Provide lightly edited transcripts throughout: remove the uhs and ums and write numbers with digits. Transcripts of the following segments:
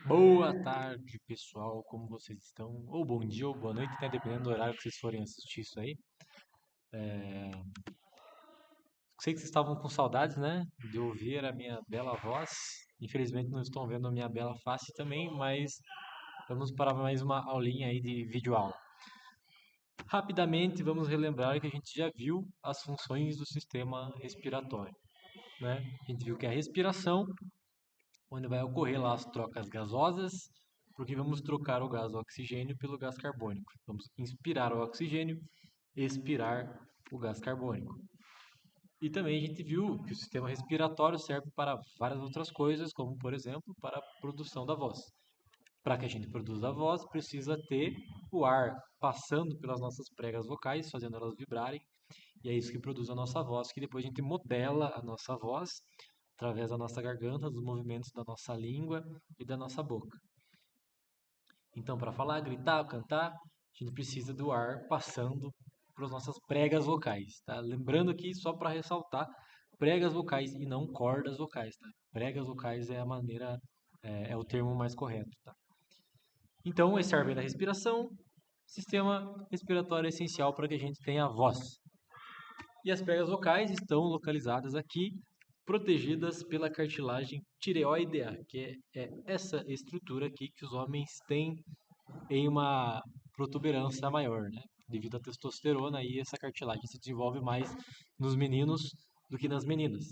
Boa tarde, pessoal. Como vocês estão? Ou bom dia ou boa noite, né? Dependendo do horário que vocês forem assistir isso aí. Sei que vocês estavam com saudades, né? De ouvir a minha bela voz. Infelizmente não estão vendo a minha bela face também, mas vamos para mais uma aulinha aí de videoaula. Rapidamente vamos relembrar que a gente já viu as funções do sistema respiratório, né? A gente viu que a respiração, onde vai ocorrer lá as trocas gasosas, porque vamos trocar o gás oxigênio pelo gás carbônico. Vamos inspirar o oxigênio, expirar o gás carbônico. E também a gente viu que o sistema respiratório serve para várias outras coisas, como por exemplo para a produção da voz. Para que a gente produza a voz, precisa ter o ar passando pelas nossas pregas vocais, fazendo elas vibrarem, e é isso que produz a nossa voz, que depois a gente modela a nossa voz através da nossa garganta, dos movimentos da nossa língua e da nossa boca. Então, para falar, gritar, cantar, a gente precisa do ar passando para as nossas pregas vocais, tá? Lembrando aqui, só para ressaltar, pregas vocais e não cordas vocais, tá? Pregas vocais é a maneira, é o termo mais correto, tá? Então, esse ar vem da respiração, sistema respiratório é essencial para que a gente tenha voz. E as pregas vocais estão localizadas aqui, protegidas pela cartilagem tireoidea, que é essa estrutura aqui que os homens têm em uma protuberância maior, né? Devido à testosterona e essa cartilagem se desenvolve mais nos meninos do que nas meninas,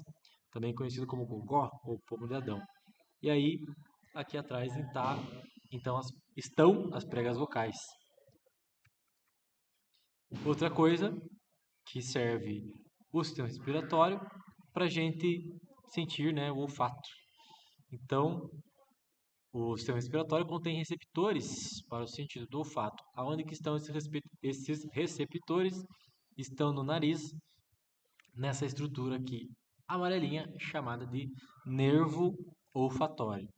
também conhecido como gogó ou pomo de Adão. E aí, aqui atrás então estão as pregas vocais. Outra coisa que serve o sistema respiratório para a gente sentir, né, o olfato. Então, o sistema respiratório contém receptores para o sentido do olfato. Aonde que estão esses receptores? Estão no nariz, nessa estrutura aqui amarelinha chamada de nervo olfatório.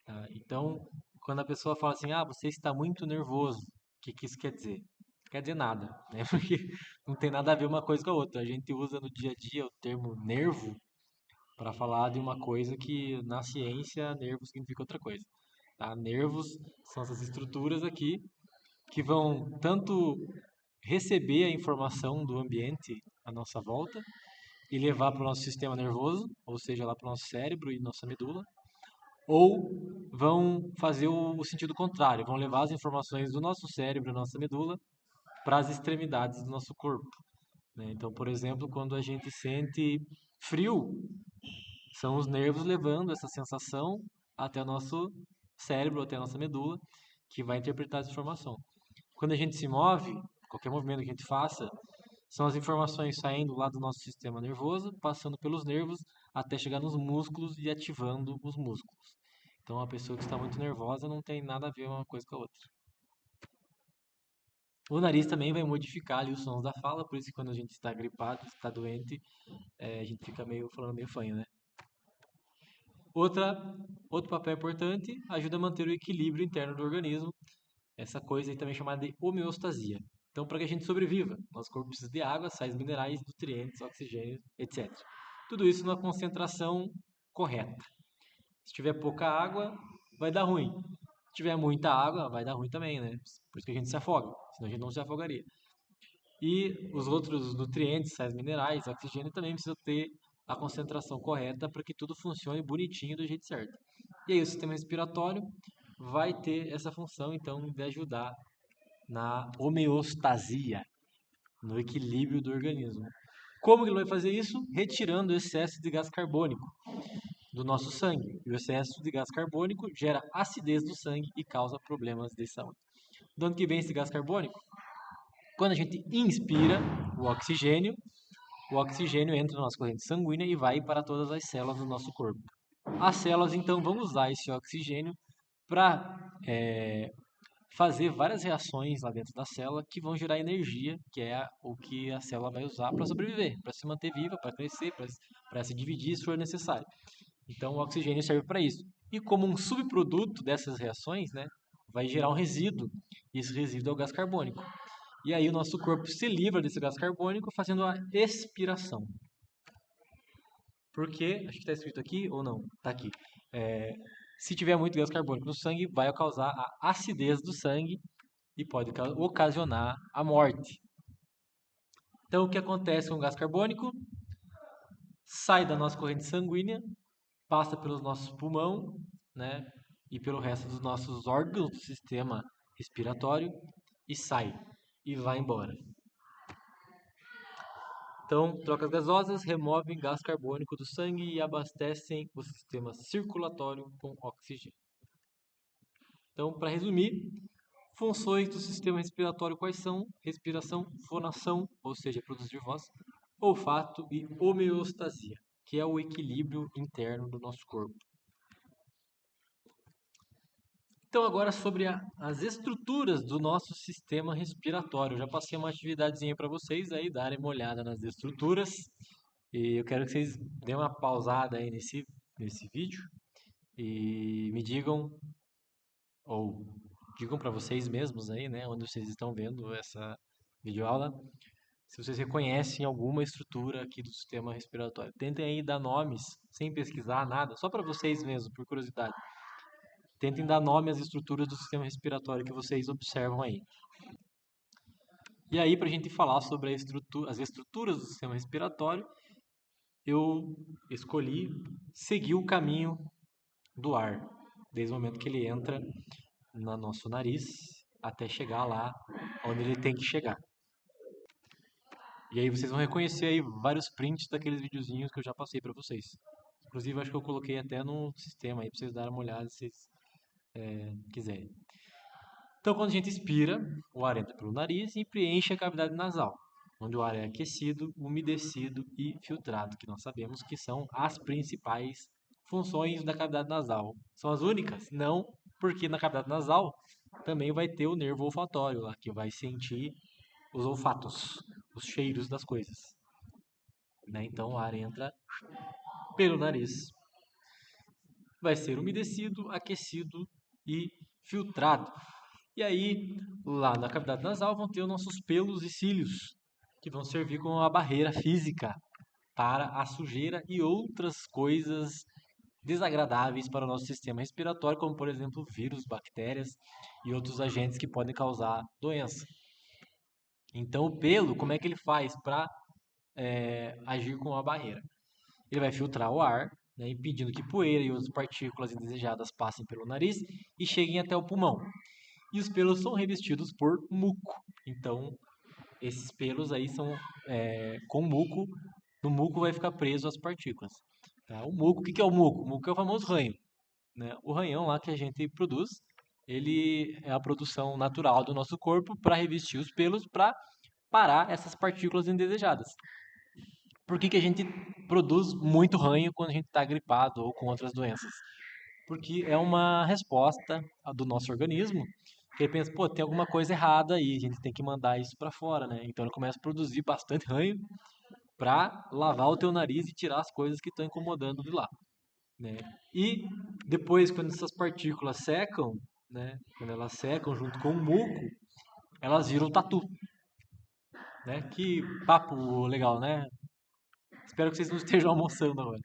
Tá? Então, quando a pessoa fala assim, você está muito nervoso, o que isso quer dizer? Quer dizer nada, né? Porque não tem nada a ver uma coisa com a outra. A gente usa no dia a dia o termo nervo para falar de uma coisa que na ciência nervo significa outra coisa. Tá? Nervos são essas estruturas aqui que vão tanto receber a informação do ambiente à nossa volta e levar para o nosso sistema nervoso, ou seja, lá para o nosso cérebro e nossa medula, ou vão fazer o sentido contrário, vão levar as informações do nosso cérebro, nossa medula, para as extremidades do nosso corpo. Né? Então, por exemplo, quando a gente sente frio, são os nervos levando essa sensação até o nosso cérebro, até a nossa medula, que vai interpretar essa informação. Quando a gente se move, qualquer movimento que a gente faça, são as informações saindo lá do nosso sistema nervoso, passando pelos nervos, até chegar nos músculos e ativando os músculos. Então, a pessoa que está muito nervosa não tem nada a ver uma coisa com a outra. O nariz também vai modificar ali os sons da fala, por isso que quando a gente está gripado, está doente, a gente fica falando meio fanho, né? Outro papel importante, ajuda a manter o equilíbrio interno do organismo, essa coisa aí também chamada de homeostasia. Então, para que a gente sobreviva, nosso corpo precisa de água, sais minerais, nutrientes, oxigênio, etc. Tudo isso numa concentração correta. Se tiver pouca água, vai dar ruim. Se tiver muita água, vai dar ruim também, né? Por isso que a gente se afoga, senão a gente não se afogaria. E os outros nutrientes, sais minerais, oxigênio também precisam ter a concentração correta para que tudo funcione bonitinho do jeito certo. E aí o sistema respiratório vai ter essa função então de ajudar na homeostasia, no equilíbrio do organismo. Como que ele vai fazer isso? Retirando o excesso de gás carbônico do nosso sangue. E o excesso de gás carbônico gera acidez do sangue e causa problemas de saúde. De onde que vem esse gás carbônico? Quando a gente inspira o oxigênio entra na nossa corrente sanguínea e vai para todas as células do nosso corpo. As células então vão usar esse oxigênio para fazer várias reações lá dentro da célula que vão gerar energia, que é o que a célula vai usar para sobreviver, para se manter viva, para crescer, para se dividir se for necessário. Então o oxigênio serve para isso. E como um subproduto dessas reações, né, vai gerar um resíduo, e esse resíduo é o gás carbônico. E aí o nosso corpo se livra desse gás carbônico fazendo a expiração. Porque, acho que está escrito aqui ou não, está aqui. Se tiver muito gás carbônico no sangue, vai causar a acidez do sangue e pode ocasionar a morte. Então, o que acontece com o gás carbônico? Sai da nossa corrente sanguínea, passa pelos nossos pulmão, né, e pelo resto dos nossos órgãos do sistema respiratório e sai e vai embora. Então, trocas gasosas removem gás carbônico do sangue e abastecem o sistema circulatório com oxigênio. Então, para resumir, funções do sistema respiratório quais são? Respiração, fonação, ou seja, produzir voz, olfato e homeostasia, que é o equilíbrio interno do nosso corpo. Então, agora sobre as estruturas do nosso sistema respiratório. Eu já passei uma atividadezinha para vocês aí darem uma olhada nas estruturas. E eu quero que vocês deem uma pausada aí nesse vídeo e me digam, ou digam para vocês mesmos aí, né, onde vocês estão vendo essa videoaula, se vocês reconhecem alguma estrutura aqui do sistema respiratório. Tentem aí dar nomes, sem pesquisar nada, só para vocês mesmos, por curiosidade. Tentem dar nome às estruturas do sistema respiratório que vocês observam aí. E aí, para a gente falar sobre as estruturas do sistema respiratório, eu escolhi seguir o caminho do ar, desde o momento que ele entra no nosso nariz até chegar lá onde ele tem que chegar. E aí vocês vão reconhecer aí vários prints daqueles videozinhos que eu já passei para vocês. Inclusive, acho que eu coloquei até no sistema aí para vocês darem uma olhada se vocês quiserem. Então, quando a gente expira, o ar entra pelo nariz e preenche a cavidade nasal, onde o ar é aquecido, umedecido e filtrado, que nós sabemos que são as principais funções da cavidade nasal. São as únicas? Não, porque na cavidade nasal também vai ter o nervo olfatório lá, que vai sentir os olfatos, os cheiros das coisas. Né? Então, o ar entra pelo nariz, vai ser umedecido, aquecido e filtrado. E aí, lá na cavidade nasal, vão ter os nossos pelos e cílios, que vão servir como uma barreira física para a sujeira e outras coisas desagradáveis para o nosso sistema respiratório, como por exemplo vírus, bactérias e outros agentes que podem causar doença. Então, o pelo, como é que ele faz para agir como uma barreira? Ele vai filtrar o ar, né, impedindo que poeira e outras partículas indesejadas passem pelo nariz e cheguem até o pulmão. E os pelos são revestidos por muco. Então, esses pelos aí são com muco. No muco vai ficar preso as partículas. Tá? O muco, o que é o muco? O muco é o famoso ranho. Né? O ranhão lá que a gente produz, ele é a produção natural do nosso corpo para revestir os pelos para parar essas partículas indesejadas. Por que a gente produz muito ranho quando a gente está gripado ou com outras doenças? Porque é uma resposta do nosso organismo que ele pensa, pô, tem alguma coisa errada aí, a gente tem que mandar isso para fora, né? Então ele começa a produzir bastante ranho para lavar o teu nariz e tirar as coisas que estão incomodando de lá, né? E depois, quando essas partículas secam, né? Quando elas secam junto com o muco, elas viram tatu, né? Que papo legal, né? Espero que vocês não estejam almoçando agora.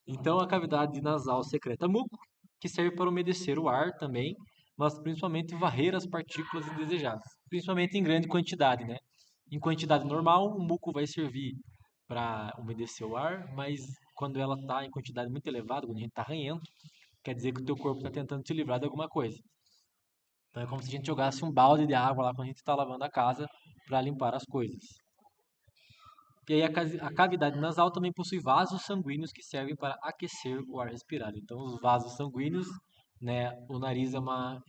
Então, a cavidade nasal secreta muco, que serve para umedecer o ar também, mas principalmente varrer as partículas indesejadas, principalmente em grande quantidade, né? Em quantidade normal, o muco vai servir para umedecer o ar, mas quando ela está em quantidade muito elevada, quando a gente está ranhento, quer dizer que o teu corpo está tentando se livrar de alguma coisa. Então é como se a gente jogasse um balde de água lá quando a gente está lavando a casa para limpar as coisas. E aí a cavidade nasal também possui vasos sanguíneos que servem para aquecer o ar respirado. Então os vasos sanguíneos, né, o nariz é uma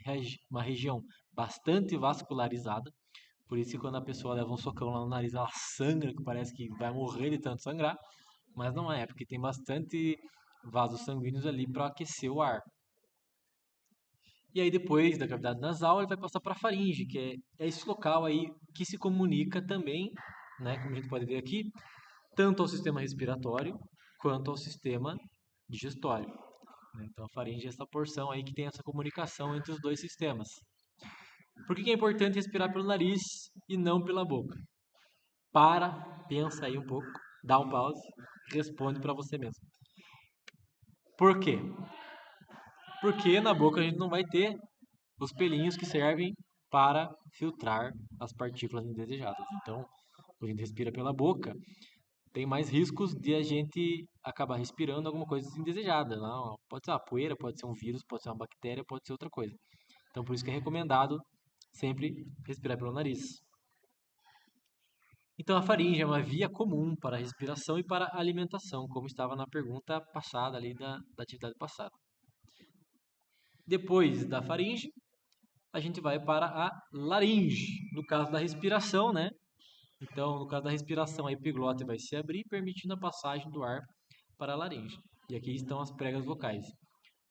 região bastante vascularizada, por isso que quando a pessoa leva um socão lá no nariz, ela sangra, que parece que vai morrer de tanto sangrar, mas não é, porque tem bastante vasos sanguíneos ali para aquecer o ar. E aí depois da cavidade nasal, ele vai passar para a faringe, que é esse local aí que se comunica também, né, como a gente pode ver aqui, tanto ao sistema respiratório quanto ao sistema digestório. Né? Então a faringe é essa porção aí que tem essa comunicação entre os dois sistemas. Por que é importante respirar pelo nariz e não pela boca? Para, pensa aí um pouco, dá um pause, responde para você mesmo. Por quê? porque na boca a gente não vai ter os pelinhos que servem para filtrar as partículas indesejadas. Então, quando a gente respira pela boca, tem mais riscos de a gente acabar respirando alguma coisa indesejada. Não? Pode ser uma poeira, pode ser um vírus, pode ser uma bactéria, pode ser outra coisa. Então, por isso que é recomendado sempre respirar pelo nariz. Então, a faringe é uma via comum para a respiração e para a alimentação, como estava na pergunta passada ali da atividade passada. Depois da faringe, a gente vai para a laringe, no caso da respiração, né? Então, no caso da respiração, a epiglota vai se abrir, permitindo a passagem do ar para a laringe. E aqui estão as pregas vocais.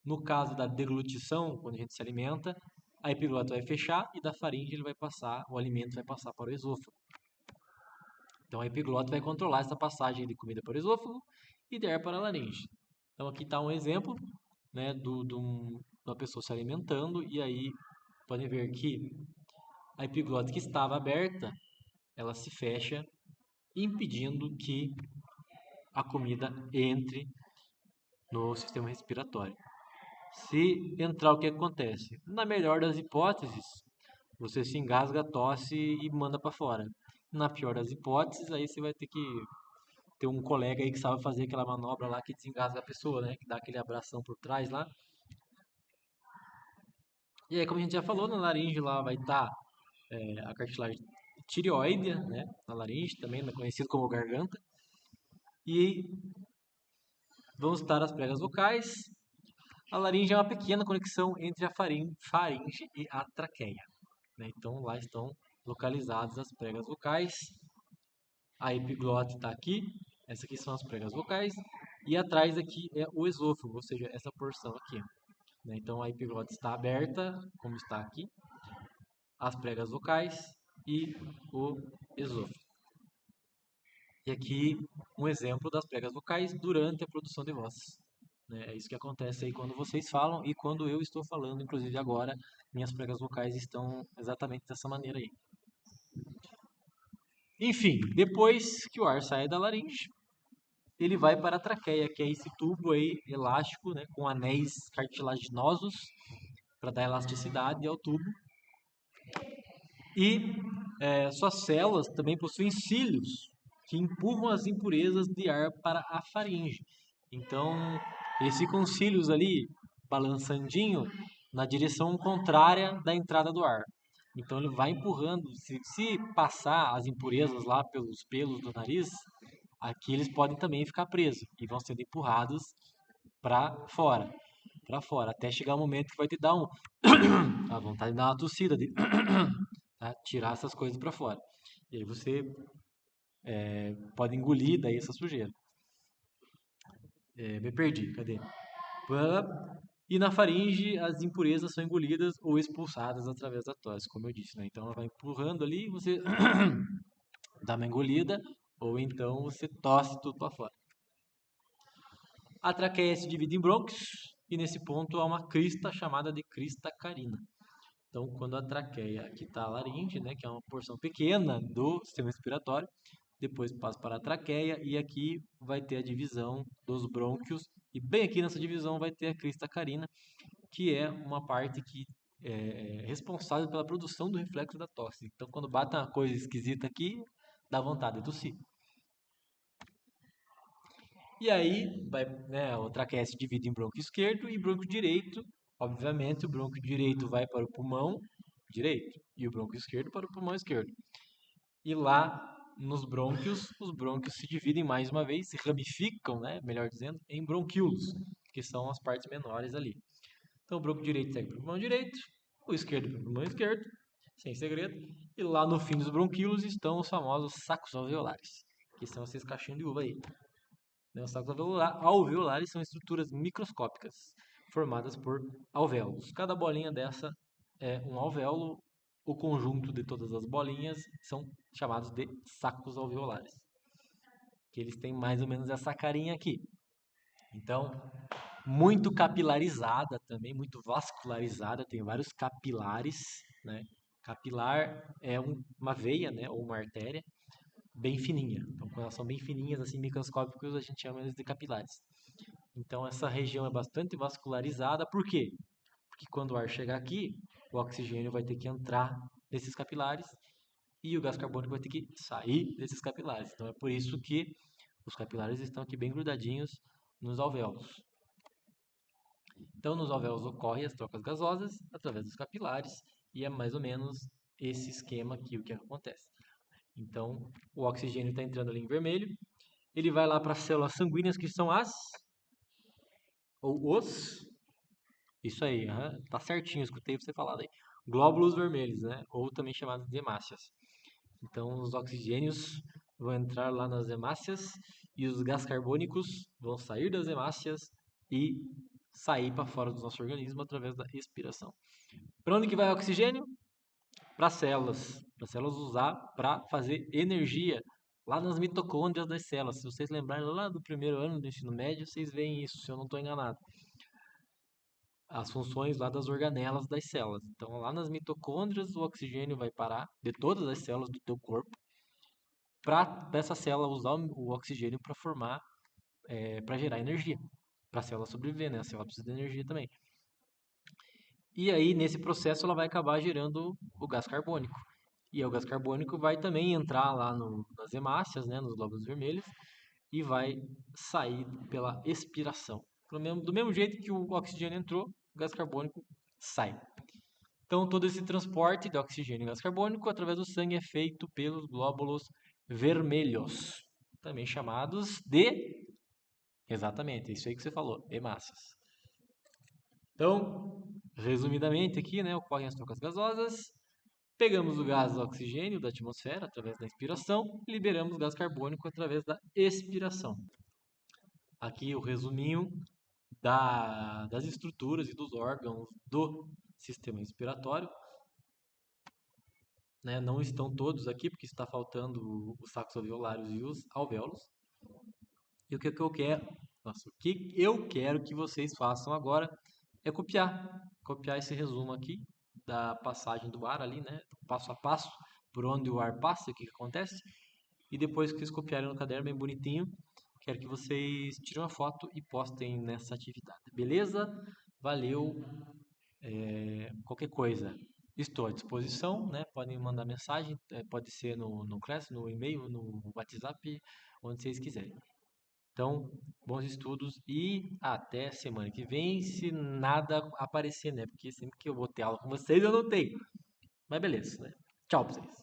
No caso da deglutição, quando a gente se alimenta, a epiglota vai fechar e da faringe ele vai passar, o alimento vai passar para o esôfago. Então, a epiglota vai controlar essa passagem de comida para o esôfago e de ar para a laringe. Então, aqui está um exemplo, né, de uma pessoa se alimentando e aí podem ver que a epiglota que estava aberta, ela se fecha, impedindo que a comida entre no sistema respiratório. Se entrar, o que acontece? Na melhor das hipóteses, você se engasga, tosse e manda para fora. Na pior das hipóteses, aí você vai ter que ter um colega aí que sabe fazer aquela manobra lá que desengasga a pessoa, né? Que dá aquele abração por trás lá. E aí, como a gente já falou, na laringe lá vai estar a cartilagem tireoide, né? Na laringe, também conhecido como garganta. E vão estar as pregas vocais. A laringe é uma pequena conexão entre a faringe e a traqueia, né? Então lá estão localizadas as pregas vocais. A epiglota está aqui. Essas aqui são as pregas vocais. E atrás aqui é o esôfago, ou seja, essa porção aqui, né? Então a epiglota está aberta, como está aqui, as pregas vocais e o esôfago. E aqui um exemplo das pregas vocais durante a produção de voz, né? É isso que acontece aí quando vocês falam e quando eu estou falando, inclusive agora, minhas pregas vocais estão exatamente dessa maneira aí. Enfim, depois que o ar sai da laringe, ele vai para a traqueia, que é esse tubo aí elástico, né, com anéis cartilaginosos para dar elasticidade ao tubo. E suas células também possuem cílios que empurram as impurezas de ar para a faringe. Então, eles ficam cílios ali balançandinho na direção contrária da entrada do ar. Então ele vai empurrando. Se passar as impurezas lá pelos pelos do nariz, aqui eles podem também ficar presos e vão sendo empurrados para fora, até chegar o momento que vai te dar a vontade de dar uma tossida, de tá? Tirar essas coisas para fora. E aí você pode engolir daí essa sujeira. Me perdi, cadê? E na faringe as impurezas são engolidas ou expulsadas através da tosse, como eu disse, né? Então ela vai empurrando ali, você dá uma engolida ou então você tosse tudo para fora. A traqueia se divide em brônquios e nesse ponto há uma crista chamada de crista carina. Então, quando a traqueia, aqui está a laringe, né, que é uma porção pequena do sistema respiratório, depois passa para a traqueia e aqui vai ter a divisão dos brônquios e bem aqui nessa divisão vai ter a crista carina, que é uma parte que é responsável pela produção do reflexo da tosse. Então, quando bate uma coisa esquisita aqui, dá vontade de tossir. E aí, né, o traqueia se divide em brônquio esquerdo e brônquio direito. Obviamente, o brônquio direito vai para o pulmão direito e o brônquio esquerdo para o pulmão esquerdo. E lá nos brônquios, os brônquios se dividem mais uma vez, se ramificam, né, melhor dizendo, em bronquíolos, que são as partes menores ali. Então, o brônquio direito segue para o pulmão direito, o esquerdo para o pulmão esquerdo, sem segredo. E lá no fim dos bronquíolos estão os famosos sacos alveolares, que são esses cachinhos de uva aí. Os sacos alveolares são estruturas microscópicas formadas por alvéolos. Cada bolinha dessa é um alvéolo. O conjunto de todas as bolinhas são chamados de sacos alveolares. Que eles têm mais ou menos essa carinha aqui. Então, muito capilarizada também, muito vascularizada, tem vários capilares, né? Capilar é uma veia, né, ou uma artéria bem fininha. Então, quando elas são bem fininhas, assim, microscópicas, a gente chama eles de capilares. Então essa região é bastante vascularizada. Por quê? Porque quando o ar chegar aqui, o oxigênio vai ter que entrar nesses capilares e o gás carbônico vai ter que sair desses capilares. Então é por isso que os capilares estão aqui bem grudadinhos nos alvéolos. Então nos alvéolos ocorrem as trocas gasosas através dos capilares e é mais ou menos esse esquema aqui o que acontece. Então o oxigênio está entrando ali em vermelho, ele vai lá para as células sanguíneas que são as ou os. Isso aí, tá certinho, escutei você falar aí. Glóbulos vermelhos, né? Ou também chamados de hemácias. Então, os oxigênios vão entrar lá nas hemácias e os gás carbônicos vão sair das hemácias e sair para fora do nosso organismo através da expiração. Para onde que vai o oxigênio? Para as células. Para as células usar para fazer energia lá nas mitocôndrias das células. Se vocês lembrarem lá do primeiro ano do ensino médio, vocês veem isso, se eu não estou enganado. As funções lá das organelas das células. Então, lá nas mitocôndrias, o oxigênio vai parar de todas as células do teu corpo para essa célula usar o oxigênio para formar, para gerar energia, para a célula sobreviver, né? A célula precisa de energia também. E aí, nesse processo, ela vai acabar gerando o gás carbônico. E o gás carbônico vai também entrar lá nas hemácias, né, nos glóbulos vermelhos, e vai sair pela expiração. Do mesmo jeito que o oxigênio entrou, o gás carbônico sai. Então, todo esse transporte de oxigênio e gás carbônico através do sangue é feito pelos glóbulos vermelhos, também chamados de. Exatamente, isso aí que você falou, hemácias. Então, resumidamente aqui, né, ocorrem as trocas gasosas, pegamos o gás oxigênio da atmosfera através da inspiração, e liberamos o gás carbônico através da expiração. Aqui o resuminho das estruturas e dos órgãos do sistema respiratório. Né? Não estão todos aqui, porque está faltando os sacos alveolários e os alvéolos. E o que eu quero, nossa, o que eu quero que vocês façam agora é copiar esse resumo aqui da passagem do ar ali, né? Passo a passo, por onde o ar passa, o que acontece. E depois que vocês copiarem no caderno bem bonitinho, quero que vocês tirem uma foto e postem nessa atividade. Beleza? Valeu. Qualquer coisa, estou à disposição, né? Podem mandar mensagem, pode ser no Class, no e-mail, no WhatsApp, onde vocês quiserem. Então, bons estudos e até semana que vem, se nada aparecer, né? Porque sempre que eu vou ter aula com vocês, eu não tenho. Mas beleza, né? Tchau pra vocês.